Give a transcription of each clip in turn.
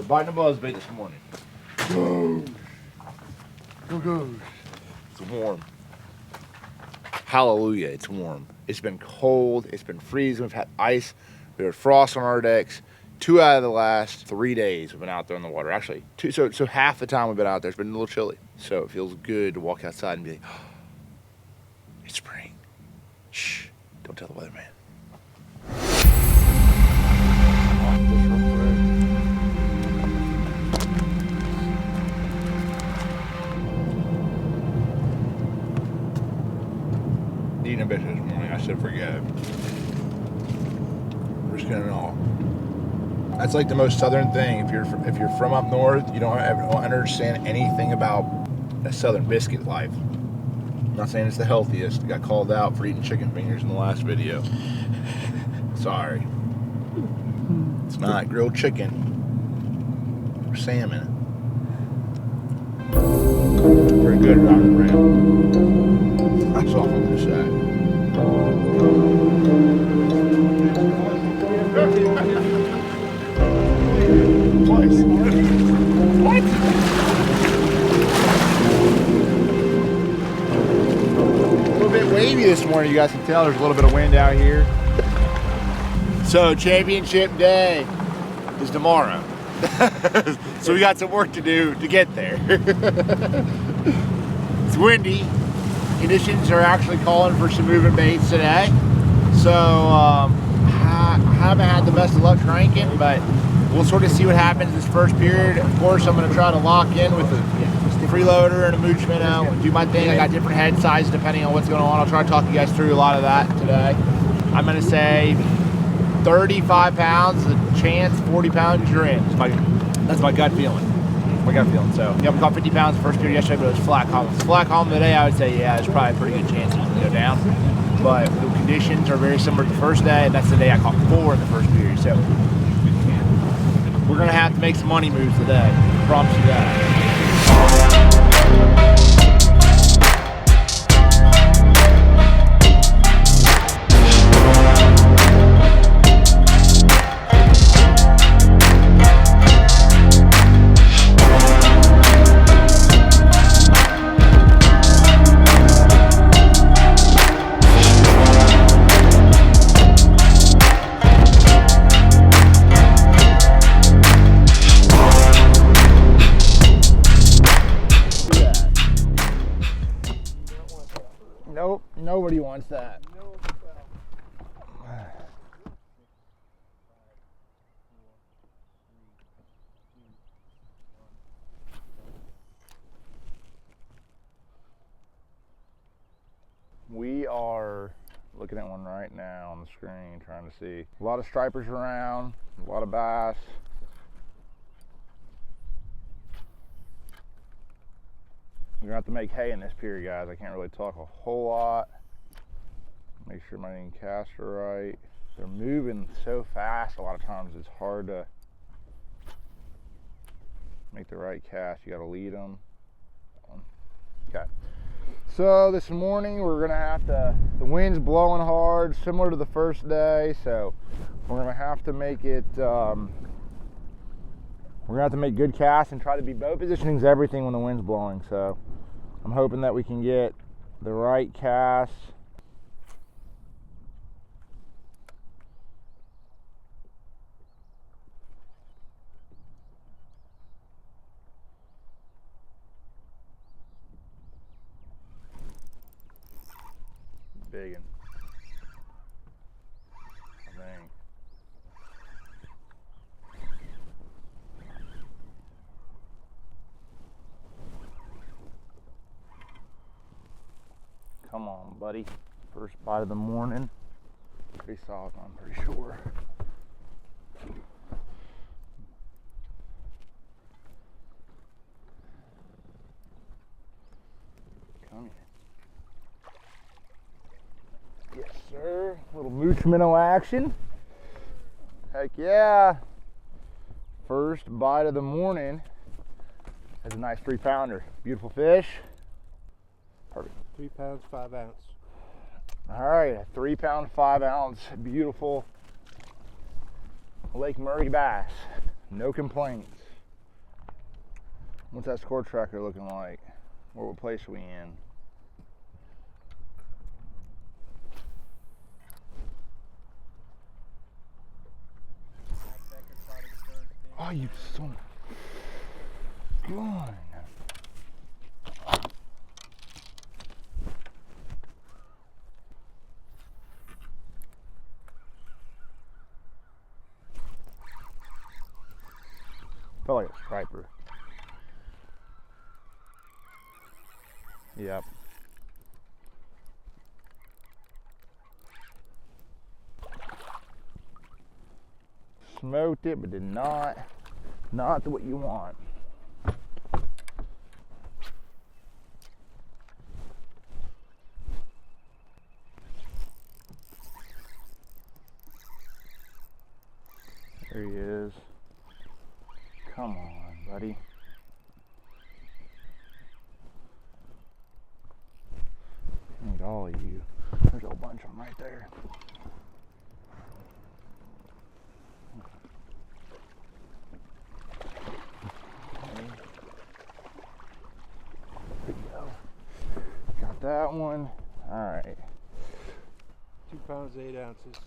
They're biting a buzzbait this morning. Go! Go! It's warm. Hallelujah, it's warm. It's been cold, it's been freezing, we've had ice, we had frost on our decks. 2 out of the last 3 days we've been out there in the water. Actually, so half the time we've been out there, it's been a little chilly. So it feels good to walk outside and be like, oh, it's spring. Shh, don't tell the weatherman. Eating a bit this morning, I said forget it. We're just gonna know. That's like the most southern thing. If you're from up north, you don't understand anything about a southern biscuit life. I'm not saying it's the healthiest. I got called out for eating chicken fingers in the last video. Sorry. It's not grilled chicken or salmon. Pretty good about it, right? That's all I'm gonna say. What? A little bit wavy this morning, you guys can tell. There's a little bit of wind out here. So championship day is tomorrow. So we got some work to do to get there. It's windy. Conditions are actually calling for some moving baits today. So I haven't had the best of luck cranking, but we'll sort of see what happens this first period. Of course, I'm going to try to lock in with a freeloader and a mooch minnow and do my thing. I got different head sizes depending on what's going on. I'll try to talk you guys through a lot of that today. I'm going to say 35 pounds, a chance, 40 pounds, you're in. That's my gut feeling. So, yeah, we caught 50 pounds the first period yesterday, but it was flat column. Flat column today, I would say, yeah, there's probably a pretty good chance it's going to go down. But the conditions are very similar to the first day, and that's the day I caught 4 in the first period. So, we're going to have to make some money moves today. I promise you that. Nope, nobody wants that. We are looking at one right now on the screen, trying to see. A lot of stripers around, a lot of bass. We're gonna have to make hay in this period, guys. I can't really talk a whole lot. Make sure my casts are right. They're moving so fast, a lot of times it's hard to make the right cast. You gotta lead them. Okay. So this morning we're gonna have to, the wind's blowing hard, similar to the first day, so we're gonna have to make it, we're gonna have to make good casts and try to be bow positioning is everything when the wind's blowing. So I'm hoping that we can get the right casts. Big one, I think. Come on, buddy. First bite of the morning. Pretty solid, I'm pretty sure. Come here. Yes, sir. Little mooch minnow action. Heck yeah. First bite of the morning. That's a nice 3-pounder. Beautiful fish. Perfect. 3 pounds, 5 ounce. All right, a 3-pound, 5-ounce, beautiful Lake Murray bass. No complaints. What's that score tracker looking like? What place are we in? Oh, you son of a gun. Felt like a striper. Yep. Smoked it, but did not what you want. There he is. Come on, buddy. I need all of you. There's a whole bunch of them right there. There you go. Got that one. All right. 2 pounds, 8 ounces.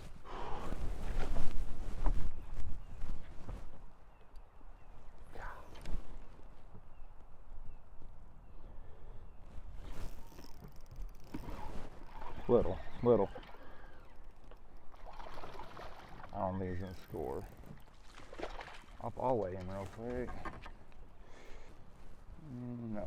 Little. I don't think he's gonna score. I'll weigh him real quick. No.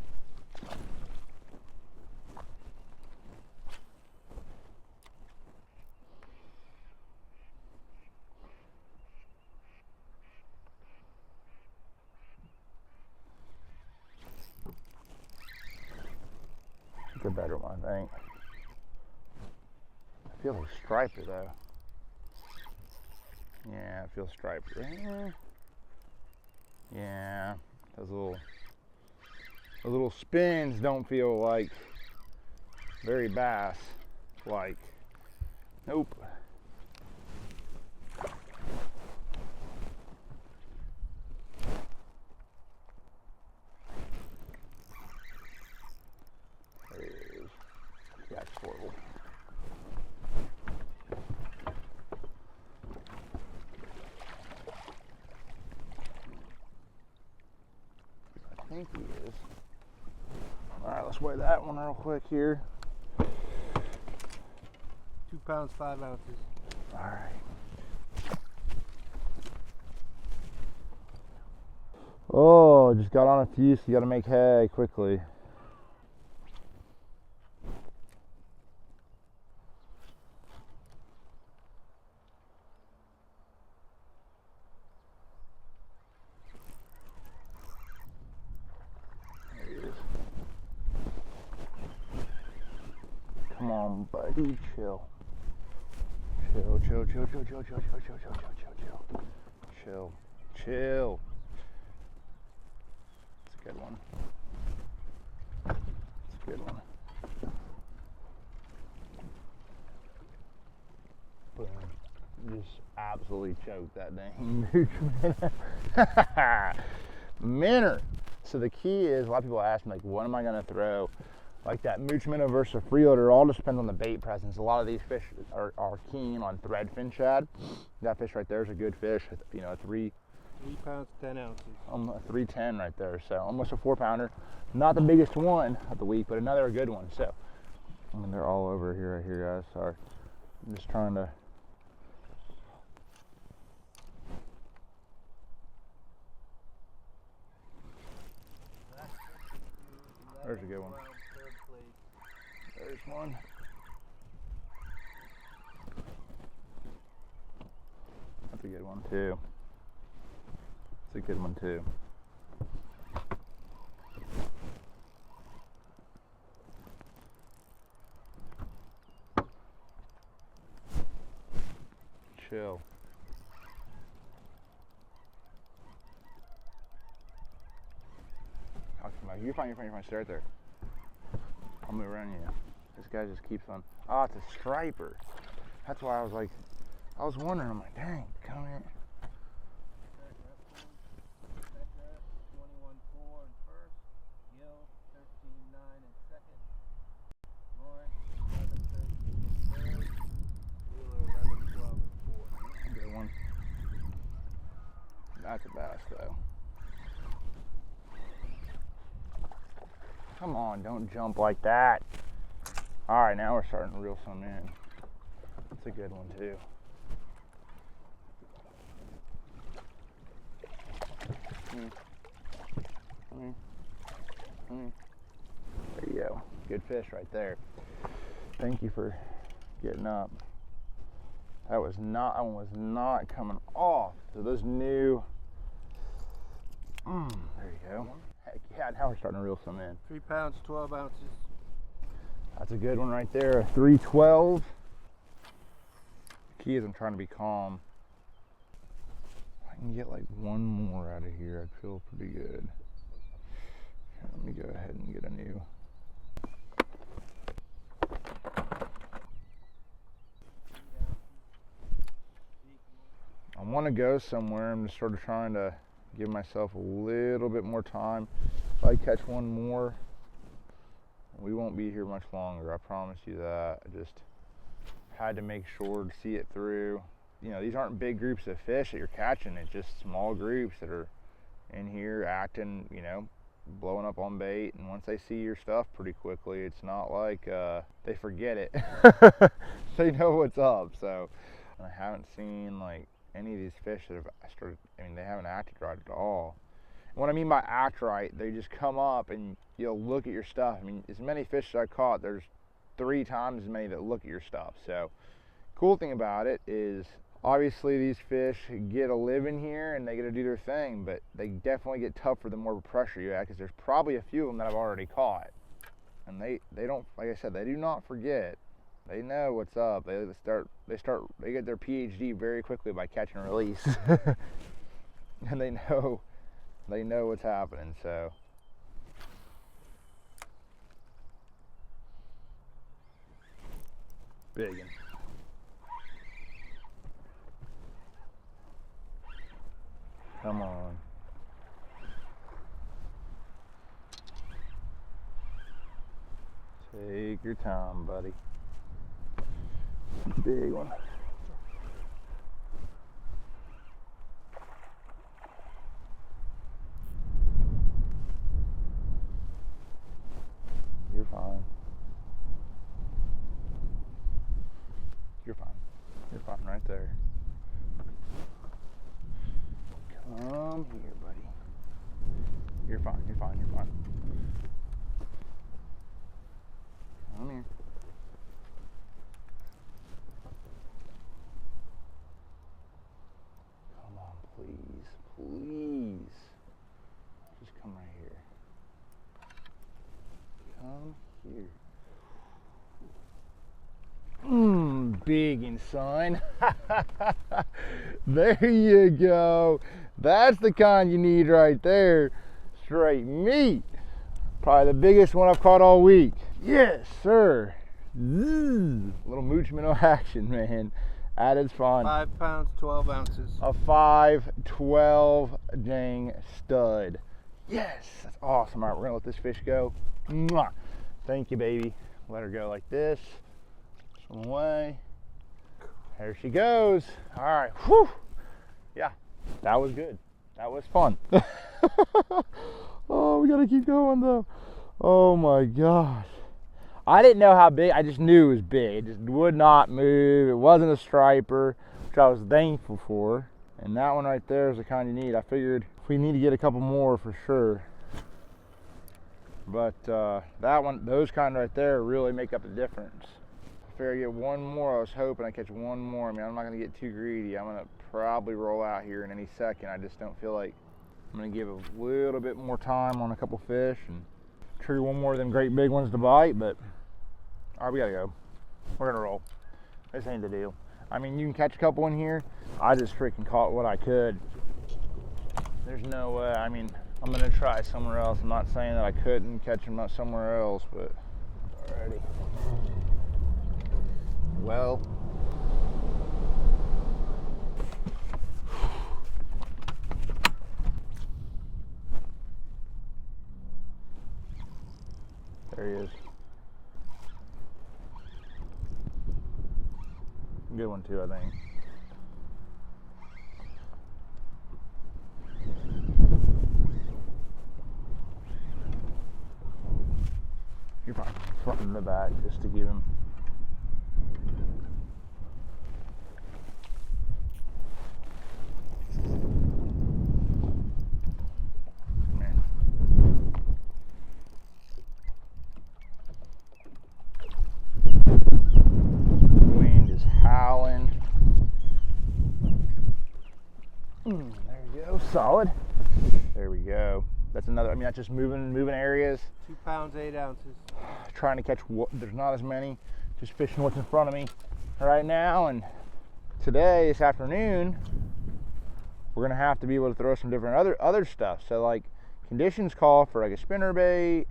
It's a better one, I think. I feel like striper though. Yeah, I feel striper. Yeah, those little spins don't feel like very bass like. Nope. There it is. Yeah, it's horrible. I think he is. Alright, let's weigh that one real quick here. 2 pounds, 5 ounces. Alright. Oh, just got on a few, so you gotta make hay quickly. Come on, buddy, chill. Chill. It's a good one. It's a good one. Boom. Just absolutely choked that dang Minner. So the key is, a lot of people ask me, like, what am I gonna throw? Like that mooch minnow versus a freeloader, all just depends on the bait presence. A lot of these fish are keen on threadfin shad. That fish right there is a good fish. You know, 3 pounds, 10 ounces. A 310 right there, so almost a 4-pounder. Not the biggest one of the week, but another good one. So, I mean, they're all over here right here, guys. Sorry, I'm just trying to. There's a good one. There's one. That's a good one too. That's a good one too. Chill. You're fine. Stay right there. I'll move around you. This guy just keeps on. Oh, it's a striper. That's why I was like, I was wondering. I'm like, dang, come in. 21.4 in first. That's a bass though. Come on, don't jump like that. All right, now we're starting to reel some in. That's a good one too. There you go. Good fish right there. Thank you for getting up. That one was not coming off. So those new, there you go. Heck yeah, now we're starting to reel some in. 3 pounds, 12 ounces. That's a good one right there, a 312. Key is I'm trying to be calm. If I can get like one more out of here, I'd feel pretty good. Here, let me go ahead and get a new. I want to go somewhere. I'm just sort of trying to give myself a little bit more time. If I catch one more, we won't be here much longer. I promise you that. I just had to make sure to see it through. You know, these aren't big groups of fish that you're catching. It's just small groups that are in here acting, you know, blowing up on bait. And once they see your stuff pretty quickly, it's not like they forget it. They know what's up. So, and I haven't seen like any of these fish that have started, I mean, they haven't acted right at all. And what I mean by act right, they just come up and you'll look at your stuff. I mean, as many fish as I caught, there's 3 times as many that look at your stuff. So, cool thing about it is, obviously these fish get a living here and they get to do their thing, but they definitely get tougher the more pressure you add, because there's probably a few of them that I've already caught. And they don't, like I said, they do not forget. They know what's up. They get their PhD very quickly by catch and release. And they know what's happening, so. Big one. Come on. Take your time, buddy. Big one. You're fine. You're fine. You're fine right there. Come here, buddy. You're fine. You're fine. You're fine. Come here. Come on, please. Please. Just come right here. Come here. Biggin', son. There you go. That's the kind you need right there. Straight meat. Probably the biggest one I've caught all week. Yes, sir. Little mooch minnow action, man. That is fun. 5 pounds, 12 ounces. A 512 dang stud. Yes, that's awesome. All right, we're gonna let this fish go. Mwah. Thank you, baby. Let her go like this. Swim away. There she goes. All right. Whew. Yeah, that was good. That was fun. Oh, we gotta keep going though. Oh my gosh. I didn't know how big. I just knew it was big. It just would not move. It wasn't a striper, which I was thankful for. And that one right there is the kind you need. I figured we need to get a couple more for sure. But that one, those kind right there really make up the difference. I figured I get one more. I was hoping I catch one more. I mean, I'm not gonna get too greedy. I'm gonna probably roll out here in any second. I just don't feel like I'm gonna give a little bit more time on a couple fish and trigger one more of them great big ones to bite. But all right, we gotta go. We're gonna roll. This ain't the deal. I mean, you can catch a couple in here. I just freaking caught what I could. There's no way. I mean, I'm gonna try somewhere else. I'm not saying that I couldn't catch them up somewhere else, but alrighty. Well, there he is. Good one too, I think. in the back just to give him. Man. Wind is howling. There we go, solid. There we go. That's another, I mean, that's just moving areas. 2 pounds, 8 ounces. Trying to catch what, there's not as many, just fishing what's in front of me right now. And today, this afternoon, we're gonna have to be able to throw some different other stuff. So like conditions call for like a spinner bait.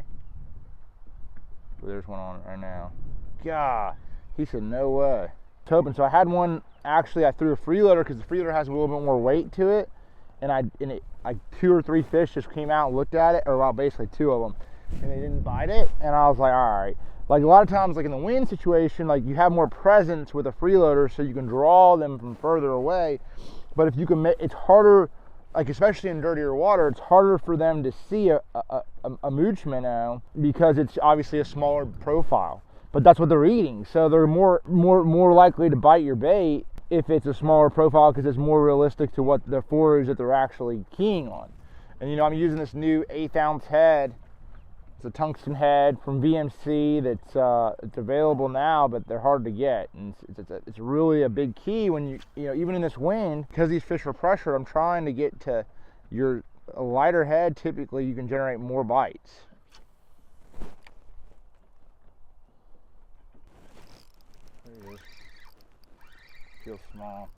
There's one on right now. God, he said no way. It's open. So I had one, actually I threw a freeloader because the freeloader has a little bit more weight to it. And like 2 or 3 fish just came out and looked at it, or well, basically 2 of them, and they didn't bite it. And I was like, all right. Like a lot of times, like in the wind situation, like you have more presence with a freeloader, so you can draw them from further away. But if you can make, it's harder, like especially in dirtier water, it's harder for them to see a mooch minnow because it's obviously a smaller profile. But that's what they're eating, so they're more likely to bite your bait if it's a smaller profile because it's more realistic to what the forage that they're actually keying on. And you know, I'm using this new 1/8 ounce head. It's a tungsten head from VMC that's it's available now, but they're hard to get. And it's really a big key when you know, even in this wind, because these fish are pressured, I'm trying to get to a lighter head. Typically you can generate more bites. There he is. Feels small.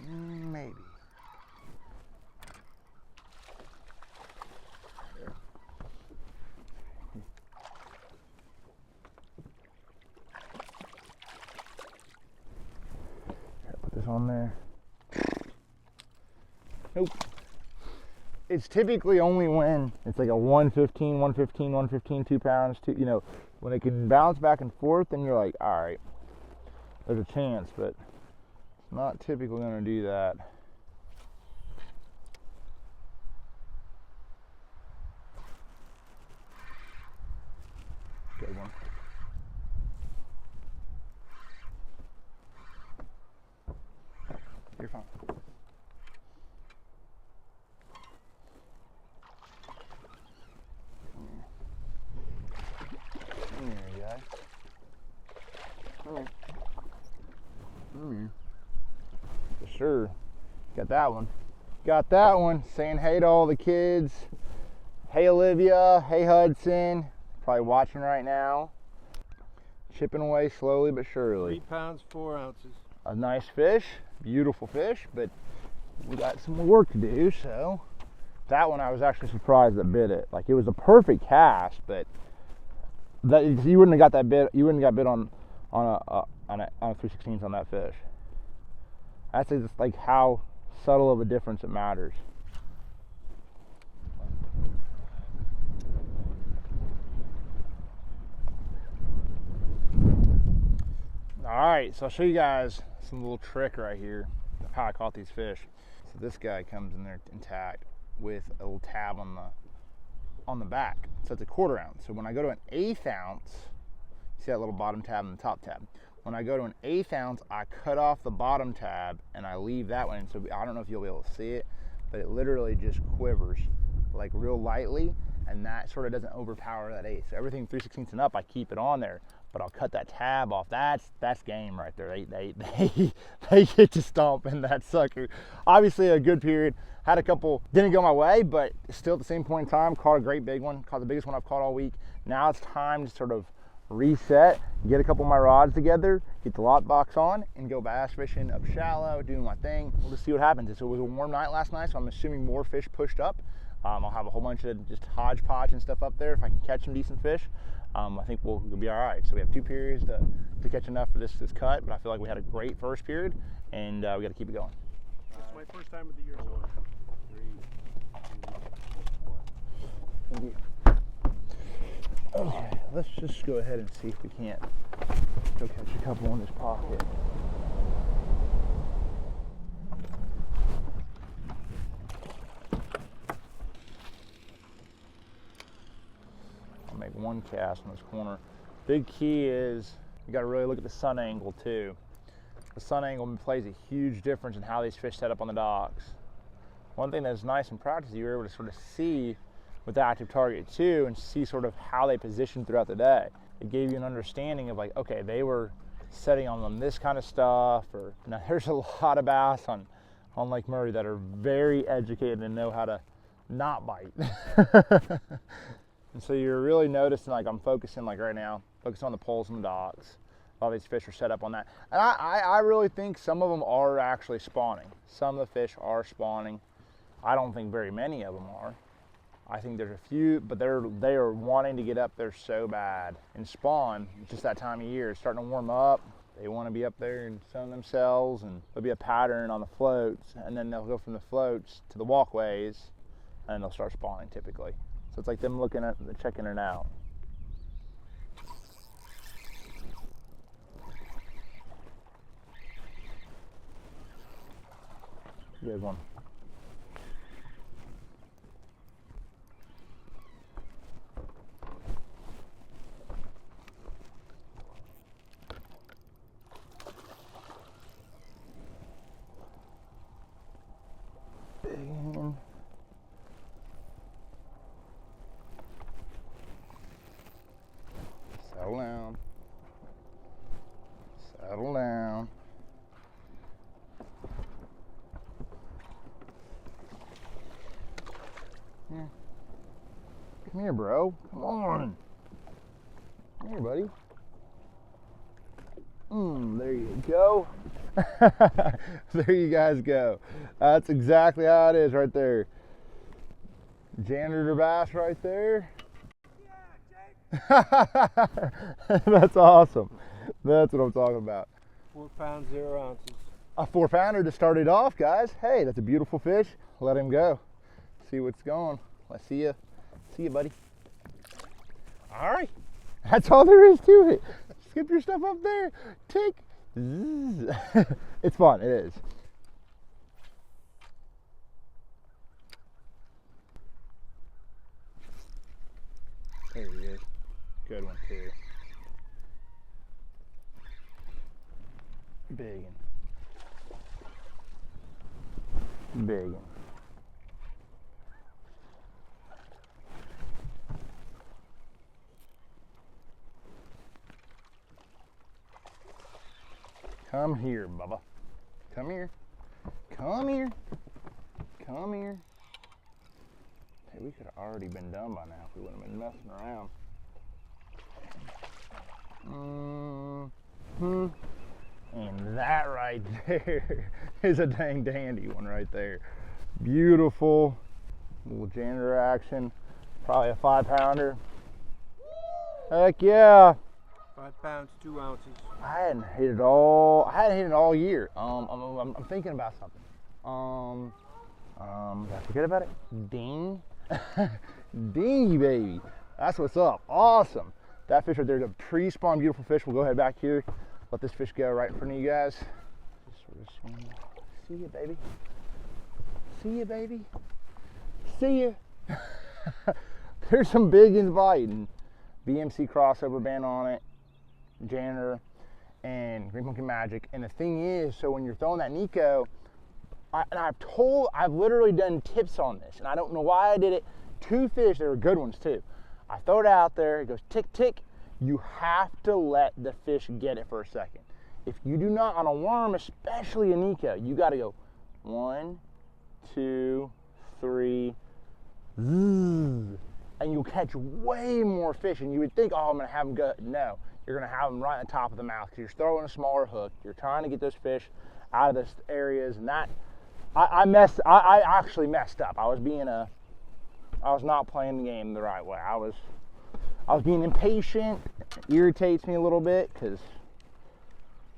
Maybe. There. Put this on there. Nope. It's typically only when it's like a 115, 2 pounds, you know, when it can bounce back and forth, then you're like, all right, there's a chance, but it's not typically going to do that. Good one. You're fine. There you go. For sure. Got that one. Got that one. Saying hey to all the kids. Hey Olivia. Hey Hudson. Probably watching right now. Chipping away slowly but surely. 3 pounds, 4 ounces. A nice fish. Beautiful fish, but we got some more work to do, so. That one I was actually surprised that bit it. Like it was a perfect cast, but that you wouldn't have got that bit. You wouldn't have got bit on a 3/16 on that fish. That's just like how subtle of a difference it matters. All right, so I'll show you guys some little trick right here of how I caught these fish. So this guy comes in there intact with a little tab on the back. So it's a 1/4 ounce. So when I go to an 1/8 ounce, see that little bottom tab and the top tab. When I go to an 1/8 ounce, I cut off the bottom tab and I leave that one. So I don't know if you'll be able to see it, but it literally just quivers like real lightly, and that sort of doesn't overpower that 1/8. So everything 3/16 and up, I keep it on there, but I'll cut that tab off. That's game right there. They get to stomping that sucker. Obviously a good period. Had a couple, didn't go my way, but still at the same point in time, caught a great big one. Caught the biggest one I've caught all week. Now it's time to sort of reset, get a couple of my rods together, get the lock box on, and go bass fishing up shallow, doing my thing. We'll just see what happens. It was a warm night last night, so I'm assuming more fish pushed up. I'll have a whole bunch of just hodgepodge and stuff up there. If I can catch some decent fish, I think we'll be all right. So we have 2 periods to catch enough for this cut, but I feel like we had a great first period, and we got to keep it going. It's my first time of the year. 3, 2, 1. Thank you. Okay, let's just go ahead and see if we can't go catch a couple in this pocket. one cast on this corner. Big key is you got to really look at the sun angle too. The sun angle plays a huge difference in how these fish set up on the docks. One thing that's nice in practice, you're able to sort of see with the active target too, and see sort of how they position throughout the day. It gave you an understanding of like, okay, they were setting on them this kind of stuff, or now there's a lot of bass on Lake Murray that are very educated and know how to not bite. And so you're really noticing, like I'm focusing like right now, focus on the poles and the docks. A lot of these fish are set up on that. And I really think some of them are actually spawning. Some of the fish are spawning. I don't think very many of them are. I think there's a few, but they are wanting to get up there so bad and spawn. It's just that time of year. It's starting to warm up. They want to be up there and sun themselves, and there'll be a pattern on the floats, and then they'll go from the floats to the walkways, and then they'll start spawning typically. So it's like them looking at, checking it out. Good one. Settle down. Settle down. Here. Come here, bro. Come on. Come here, buddy. There you go. There you guys go. That's exactly how it is right there. Janitor bass right there. That's awesome. That's what I'm talking about. 4 pounds, 0 ounces. A 4-pounder to start it off, guys. Hey, that's a beautiful fish. Let him go. See what's going. Let's see you. See you, buddy. All right. That's all there is to it. Skip your stuff up there. Tick. It's fun. It is. There he is. Good one too. Big one. Big one. Come here, Bubba. Come here. Come here. Come here. Hey, we could have already been done by now if we wouldn't have been messing around. And that right there is a dang dandy one right there. Beautiful little janitor action. Probably a 5-pounder. Heck yeah. 5 pounds, 2 ounces. I hadn't hit it all year. I'm thinking about something. Did I forget about it? Ding. Dingy baby. That's what's up. Awesome. That fish right there is a pre-spawn beautiful fish. We'll go ahead back here. Let this fish go right in front of you guys. Just sort of swing. See you, baby. See you, baby. See you. There's some big ones biting. BMC crossover band on it. Janitor and Green Monkey Magic. And the thing is, so when you're throwing that Nico, I've literally done tips on this, and I don't know why I did it. 2 fish, they were good ones too. I throw it out there, it goes tick, tick. You have to let the fish get it for a second. If you do not, on a worm, especially a Nico, you gotta go 1, 2, 3, and you'll catch way more fish. And you would think, oh, I'm gonna have them go. No, you're gonna have them right on the top of the mouth because you're throwing a smaller hook. You're trying to get those fish out of those areas, and that I actually messed up. I was not playing the game the right way. I was being impatient. It irritates me a little bit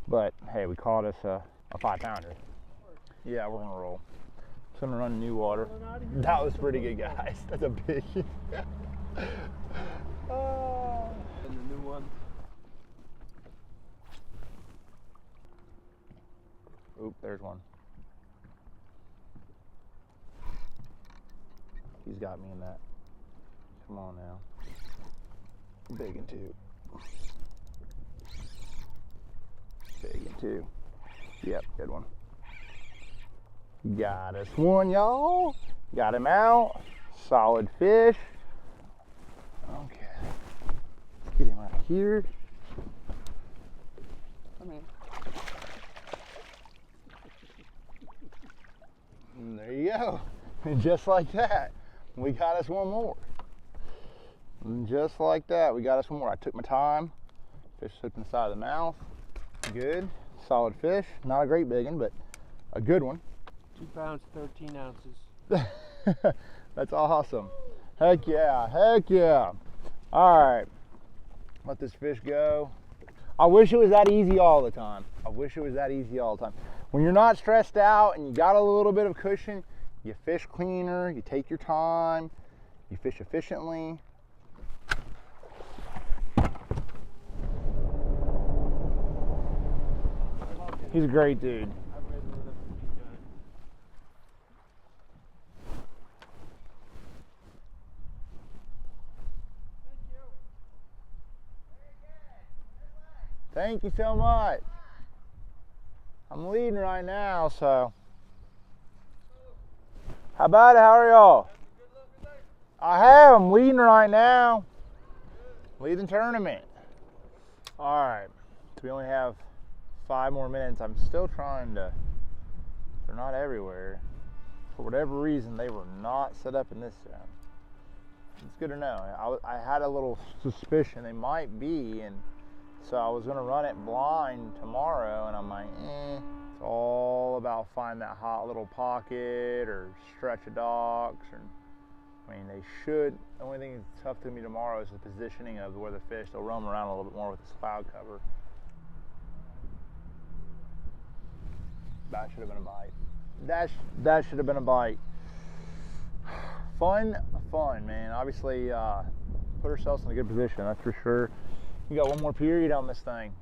but hey, we caught us a 5-pounder. Yeah, we're gonna roll. So I'm gonna run new water. That was pretty good, guys. That's a big. Oh. And the new one. Oop, there's one. He's got me in that. Come on now. Big and two. Big and two. Yep, good one. Got us one, y'all. Got him out. Solid fish. Okay. Let's get him right here. Come in. And there you go. And just like that, we got us one more. And just like that, we got us one more. I took my time. Fish hooked in the side of the mouth. Good. Solid fish. Not a great big one, but a good one. 2 pounds, 13 ounces. That's awesome. Heck yeah. Heck yeah. All right. Let this fish go. I wish it was that easy all the time. I wish it was that easy all the time. When you're not stressed out and you got a little bit of cushion, you fish cleaner, you take your time, you fish efficiently. He's a great dude. Thank you so much. I'm leading right now, so. How about it? How are y'all? I have. I'm leading right now. Leading the tournament. All right. So we only have 5 more minutes. I'm still trying to. They're not everywhere. For whatever reason, they were not set up in this zone. It's good to know. I had a little suspicion they might be, and so I was gonna run it blind tomorrow, and I'm like, it's all about finding that hot little pocket or stretch of docks. Or, I mean, they should. The only thing that's tough to me tomorrow is the positioning of where the fish. They'll roam around a little bit more with this cloud cover. That should have been a bite. That should have been a bite. Fun, man. Obviously, put ourselves in a good position. That's for sure. We got one more period on this thing.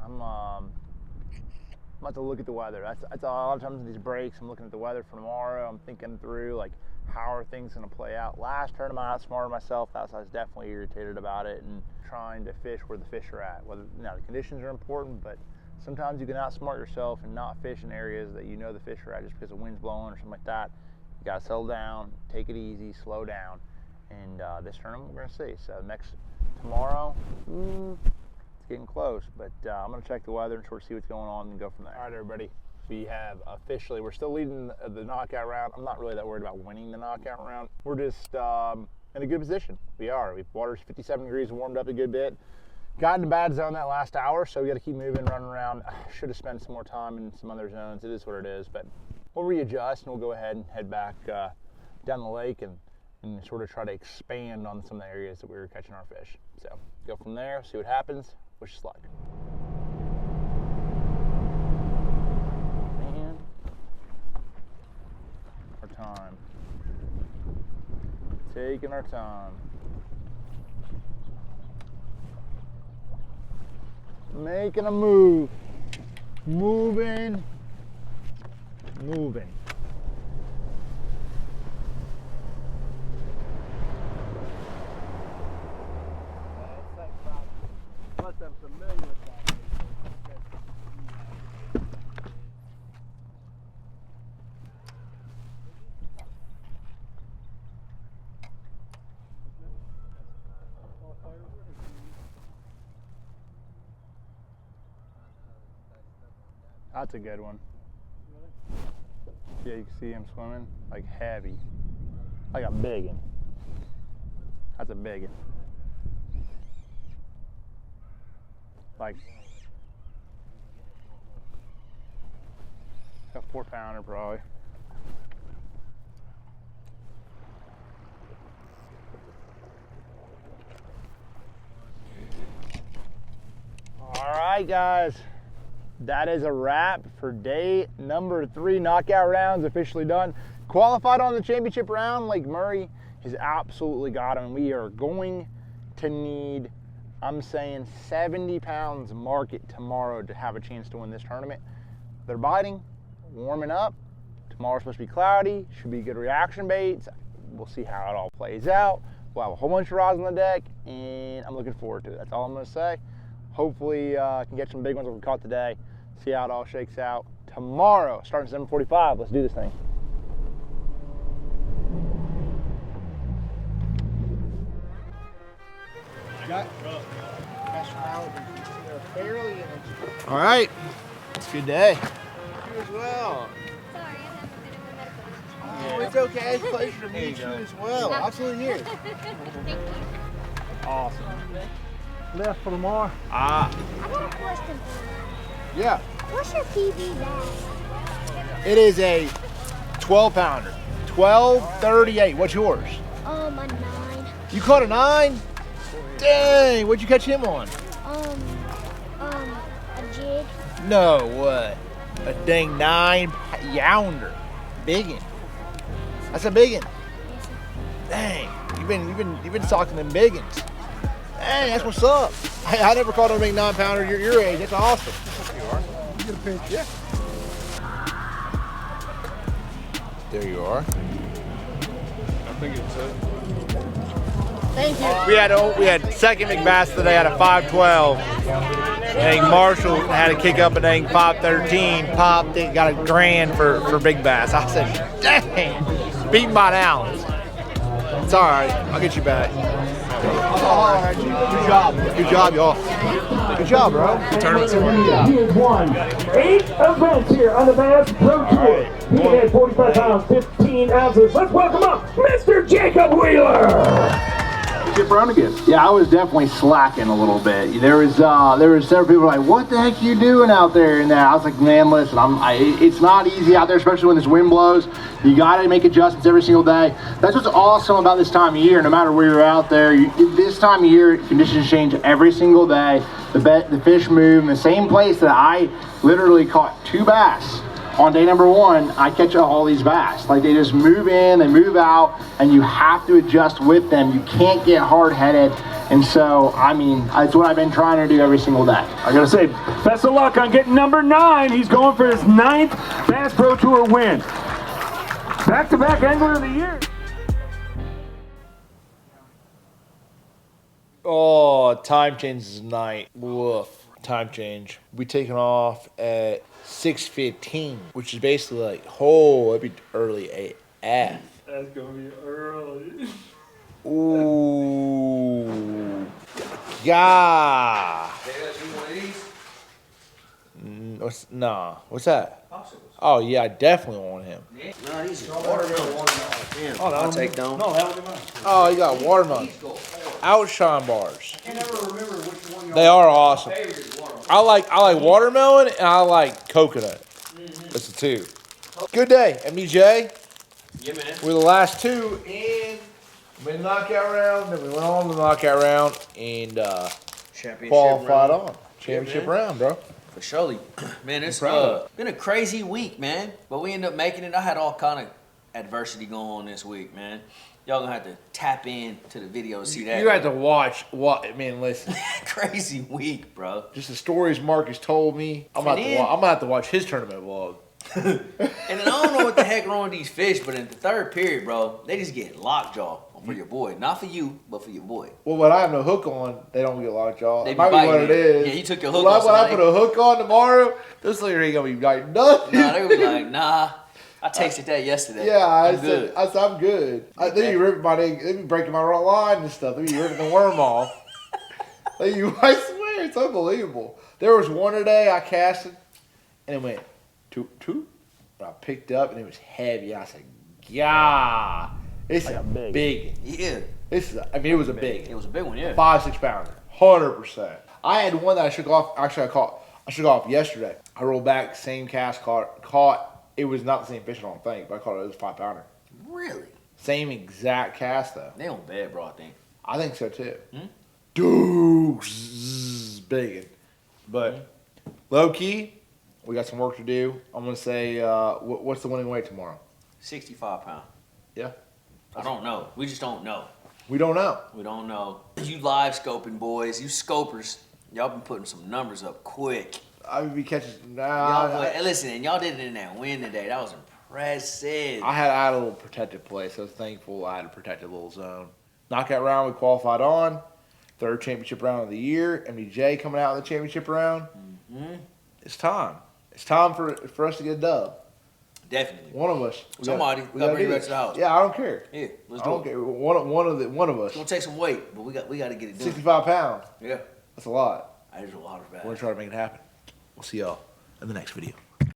I'm about to look at the weather. That's a lot of times in these breaks, I'm looking at the weather for tomorrow. I'm thinking through, like, how are things going to play out. Last tournament, I outsmarted myself. I was definitely irritated about it and trying to fish where the fish are at. Whether, the conditions are important, but sometimes you can outsmart yourself and not fish in areas that you know the fish are at just because the wind's blowing or something like that. You got to settle down, take it easy, slow down. And this tournament, we're going to see. So tomorrow, it's getting close, but I'm going to check the weather and sort of see what's going on and go from there. All right, everybody, we have officially, we're still leading the knockout round. I'm not really that worried about winning the knockout round. We're just in a good position. We are. Water's 57 degrees, warmed up a good bit. Got in a bad zone that last hour, so we got to keep moving, running around. Should have spent some more time in some other zones. It is what it is, but we'll readjust and we'll go ahead and head back down the lake and sort of try to expand on some of the areas that we were catching our fish. So go from there, see what happens. Wish us luck. Man, our time. Taking our time. Making a move. Moving. I'm familiar with that. That's a good one. Yeah, you can see him swimming like heavy. Like a big one. That's a big one. Like a 4-pounder probably. All right, guys. That is a wrap for day number 3. Knockout rounds officially done. Qualified on the championship round. Lake Murray has absolutely got him. We are going to need, I'm saying, 70 pounds market tomorrow to have a chance to win this tournament. They're biting, warming up. Tomorrow's supposed to be cloudy. Should be good reaction baits. We'll see how it all plays out. We'll have a whole bunch of rods on the deck, and I'm looking forward to it. That's all I'm gonna say. Hopefully, I can get some big ones that we caught today. See how it all shakes out. Tomorrow, starting 7:45, let's do this thing. All right, it's a good day. You as well. Sorry, I haven't been in my medical. Oh, it's okay. It's a pleasure to meet you as well. Absolutely here. Thank you. Awesome. Left for tomorrow. Ah, I got a question for yeah. you. What's your PB bass? It is a 12 pounder. 12.38. What's yours? A 9. You caught a 9? Dang, what'd you catch him on? A jig. No, what? A dang 9-pounder. Biggin. That's a biggin. Dang, you've been stalking them biggins. Dang, that's what's up. I never caught a big 9-pounder your age. That's awesome. You are. You get a picture. Yeah. There you are. I think it's Thank you. We had second McBass today at a 512. Dang, Marshall had to kick up a dang 513. Popped it, got a grand for big bass. I said, dang, beaten by an ounce. It's all right. I'll get you back. Good job. Good job, y'all. Good job, bro. Tournament. He has won 8 events here on the Bass Pro Tour. He had 45 pounds, 15 ounces. Let's welcome up Mr. Jacob Wheeler. Chip Brown again. Yeah, I was definitely slacking a little bit. There was several people like, "What the heck are you doing out there?" And I was like, "Man, listen, it's not easy out there, especially when this wind blows. You got to make adjustments every single day. That's what's awesome about this time of year. No matter where you're out there, this time of year, conditions change every single day. The fish move in the same place that I literally caught 2 bass. On day number 1, I catch all these bass. Like, they just move in, they move out, and you have to adjust with them. You can't get hard-headed. And so, I mean, that's what I've been trying to do every single day. I gotta say, best of luck on getting number 9. He's going for his 9th Bass Pro Tour win. Back-to-back Angler of the Year. Oh, time changes tonight. Woof. Time change. We taking off at 6:15, which is basically like, oh, it'd be early AF. That's gonna be early. Ooh. Yeah. What's that? Oh yeah, I definitely want him. No, he's watermelon. Damn, I'll take down. No, that was mine. Oh, you got watermelon. Outshine bars. They are awesome. I like watermelon and I like coconut. That's the 2. Good day, MDJ. Yeah, man. We're the last 2 in the knockout round. Then we went on the knockout round and Championship qualified round. on championship Yeah, man. round, bro. For surely. Man, it's proud of it. been a crazy week, man. But we ended up making it. I had all kind of adversity going on this week, man. Y'all gonna have to tap in to the video to see that. You had to watch what? I mean, listen. Crazy week, bro. Just the stories Marcus told me. I'm gonna have to watch his tournament vlog. And then I don't know what the heck wrong with these fish, but in the 3rd period, bro, they just get lockjaw for your boy. Not for you, but for your boy. Well, when I have no hook on, they don't get lockjaw. They That be might be biting what it it. is. Yeah, you took your hook when off, When so I now put a hook on tomorrow, this lady ain't gonna be like nothing. Nah, they gonna be like, nah. I tasted that yesterday. Yeah, I I'm said I'm good. They be ripping they be breaking my line and stuff. They be ripping the worm off. I swear, it's unbelievable. There was one today I casted, and it went two. I picked up and it was heavy. I said, "Yeah, it's like a big. Yeah. It was a big. It was a big one, yeah. 5-6 pounder, 100%. I had one that I shook off. Actually, I shook off yesterday. I rolled back, same cast, caught. It was not the same fish, I don't think, but I caught it. It was 5 pounder. Really? Same exact cast though. They on bad, bro, I think. I think so too. Deuce, big. But low key, we got some work to do. I'm gonna say, what's the winning weight tomorrow? 65 pound. Yeah. I don't know. We just don't know. We don't know. We don't know. You live scoping, boys. You scopers. Y'all been putting some numbers up quick. I would be catching. Listen, and y'all did it in that win today. That was impressive. I had a little protected place. I was thankful I had a protected little zone. Knockout round, we qualified on. Third championship round of the year. MDJ coming out in the championship round. It's time. It's time for us to get a dub. Definitely. One of us. Somebody gotta bring it back to the house. Yeah, I don't care. Yeah, let's I do don't it. care. One of us. It's gonna take some weight, but we got to get it done. 65 pounds. Yeah, That's a lot. that is a lot of We're bad. gonna try to make it happen. We'll see y'all in the next video.